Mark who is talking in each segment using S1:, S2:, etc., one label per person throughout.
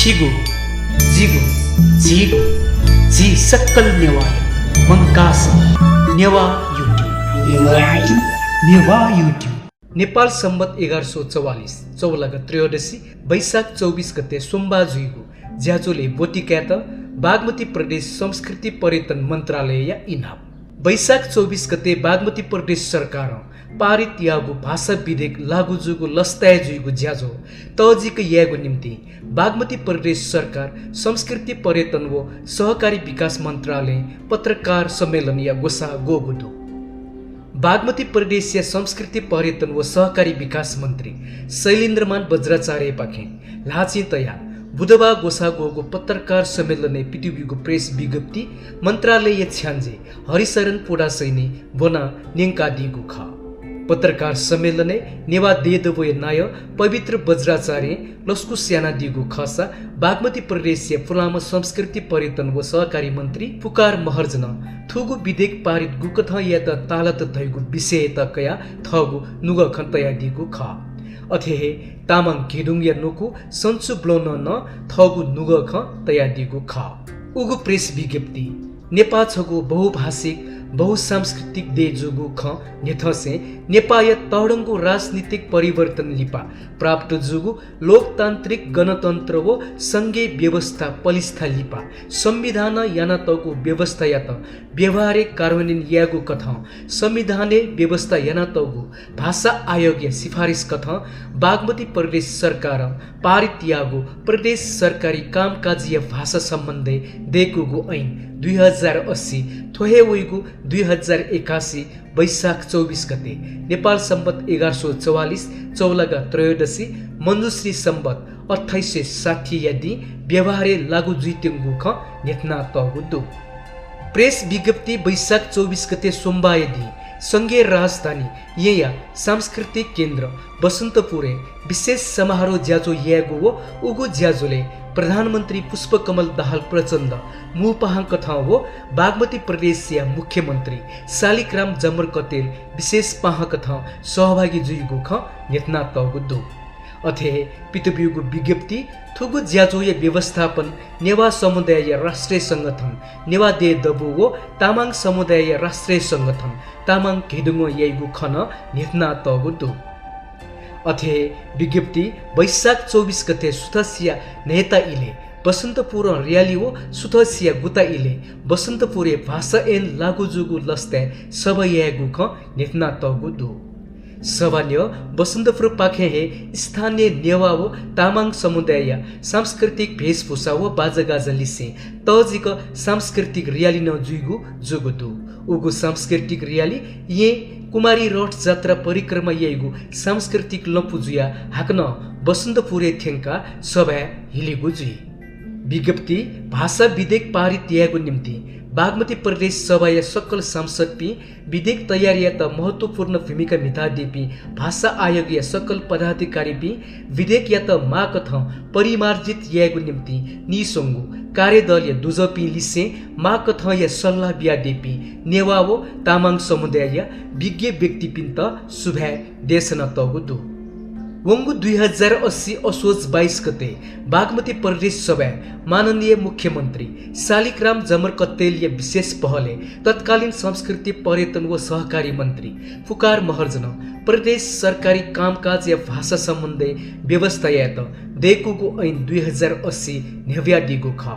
S1: छिगु जिगु झिगु झी सक्कल नेवाय मंकास नेवा युट्युब नेपाल सम्बत 1144 चौलगा त्रयोदशी वैशाख 24 गते सोमबार जुइगु ज्याजोले बोटिक्यात बागमती प्रदेश संस्कृति पर्यटन मन्त्रालय इनाम वैशाख 24 गते बागमती प्रदेश सरकार पारित यागु भाषा विधेयक लागू जुगु लस्ताय जुइगु ज्याजो तजिक यागु निम्ति बागमती प्रदेश सरकार संस्कृति पर्यटन व सहकारी विकास मन्त्रालय पत्रकार सम्मेलन या गोसा गोगुदो बागमती प्रदेशीय संस्कृति पर्यटन व सहकारी विकास मन्त्री शैलेन्द्रमान बज्राचार्य पाखे लाची तया बुधबार गोसा गोगो पत्रकार सम्मेलन पृथ्वीको प्रेस विज्ञप्ति मन्त्रालय छ्यान्जे हरिशरण पोडा सैनी बोना नेङ्का दिगु ख पत्रकार सम्मेलन नेवा देदवय नाय पवित्र बज्राचार्य लस्कु स्याना दिगु खसा बागमती प्रदेशीय फुलाम संस्कृति पर्यटन व सहकारी मन्त्री पुकार महर्जन थुगु विधेयक पारित गुकथ या त तालत थैगु विषय त कया थगु नुग खन्तया दिगु ख अथेहे तामाङ घेडुङ या नोकु सन्चु ब्लोन न थगु नुग ख तया दिगु ख उगु प्रेस विज्ञप्ति नेपाल छगु बहुभाषिक बहुसांस्कृतिक दे जुगु ख नेथसे नेपाय तडङ्गु राजनीतिक परिवर्तन लिपा प्राप्त जुगु लोकतान्त्रिक गणतन्त्र व संघीय व्यवस्था पलिस्था लिपा संविधान यानातगु व्यवस्था यात व्यवहारिक कार्यान्वयन यागु कथ संविधाने व्यवस्था यानातगु भाषा आयोग या सिफारिस कथ बागमती प्रदेश सरकार पारित यागु प्रदेश सरकारी कामकाजीय भाषा सम्बन्धी देकुगु ऐन 2080 थोहे वइगु 2081 वैशाख 24 गते नेपाल सम्बत 1144 चौलगा त्रयोदशी मञ्जुश्री सम्बत 2860 यदि व्यवहारे लागू जुइतेङ्गु ख नेतना तगु दु प्रेस विज्ञप्ति वैशाख 24 गते सोमबार यदि संघीय राजधानी यया सांस्कृतिक केन्द्र बसन्तपुरे विशेष समारोह ज्याजो यागु व उगु ज्याजोले प्रधानमन्त्री पुष्पकमल दाहाल प्रचण्ड मुपाहाङ कथा हो बागमती प्रदेशीय मुख्यमन्त्री शालिग्राम जमर कटेल विशेष पाहा कथा सहभागी जुइगु ख नेतना तगु दु अथे पितुबिगु विज्ञप्ति थुगु ज्याजोय व्यवस्थापन नेवा समुदाय राष्ट्रिय संगठन नेवा दे दबु व तामाङ समुदाय राष्ट्रिय संगठन तामाङ घेडुङ याइगु खन नेतना तगु दु अथे विज्ञप्ति वैशाख 24 गते सुथसिया नेता इले बसन्तपुर रियाली व सुथसिया गुता इले बसन्तपुरे भाषा एन लागु जुगु लस्ते सब यागु ख नेतना तगु दु सवान्य बसन्तपुर पाखे हे स्थानीय नेवा व तामाङ समुदाय सांस्कृतिक भेषभूषा व बाजागाजा लिसे तजिक सांस्कृतिक रियाली न जुइगु जुगु दु उगु सांस्कृतिक रियाली ये कुमारी रथ जात्रा परिक्रमा याइगु सांस्कृतिक लम्पुजुया हाक्न बसन्तपुरे थेङ्का सभा हिलिगु जुइ विज्ञप्ति भाषा विधेयक पारित यागु निम्ति बागमती प्रदेश सभा या सकल सांसद पी विधेयक तयारी या त महत्वपूर्ण भूमिका निभाइदिपी भाषा आयोग या सकल पदाधिकारी पी विधेयक या त माकथ परिमार्जित यागु निम्ति निसोङ्गु कार्यदल या दुजपी लिसे माकथ या सल्लाह बिया देपी नेवा व तामाङ समुदाय या विज्ञ व्यक्ति पिन्त सुभा देशन तगु दु वंगु 2080 असोज 22 गते बागमती प्रदेश सभा माननीय मुख्यमन्त्री शालिग्राम जमर कटेल या विशेष पहले तत्कालीन संस्कृति पर्यटन व सहकारी मन्त्री पुकार महर्जन प्रदेश सरकारी कामकाज या भाषा सम्बन्धी व्यवस्था या त देकुगु ऐन 2080 नेव्या दिगु ख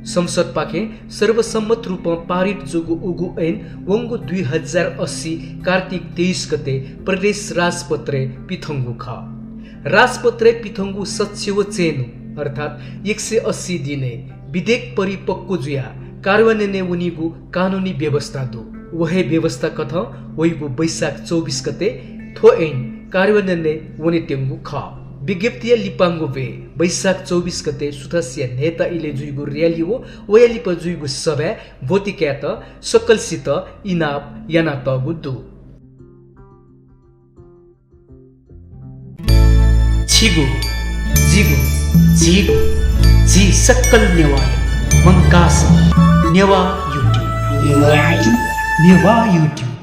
S1: संसद पाखे सर्वसम्मत रूपमा पारित जुगु उगु ऐन वंगु 2080 कार्तिक 23 गते प्रदेश राजपत्रे पिथङ्गु ख राजपत्रे पिथङ्गु सच्चिव चेनु अर्थात 180 दिने विधेयक परिपक्व जुया कार्यान्वयन उनीगु कानुनी व्यवस्था दो वहे व्यवस्था कथ वइगु वैशाख 24 गते थो ऐन कार्यान्वयन उनी टेङ्गु ख विज्ञप्ति लिपाङ्गु वे वैशाख 24 गते सुथसिया नेता इले जुइगु रियाली हो वयालिप जुइगु सभा बोटिक्यात सकलसित इनाप याना तगु दु छिगु जिगु झिगु झी सक्कल नेवाय मंकास नेवा युट्युब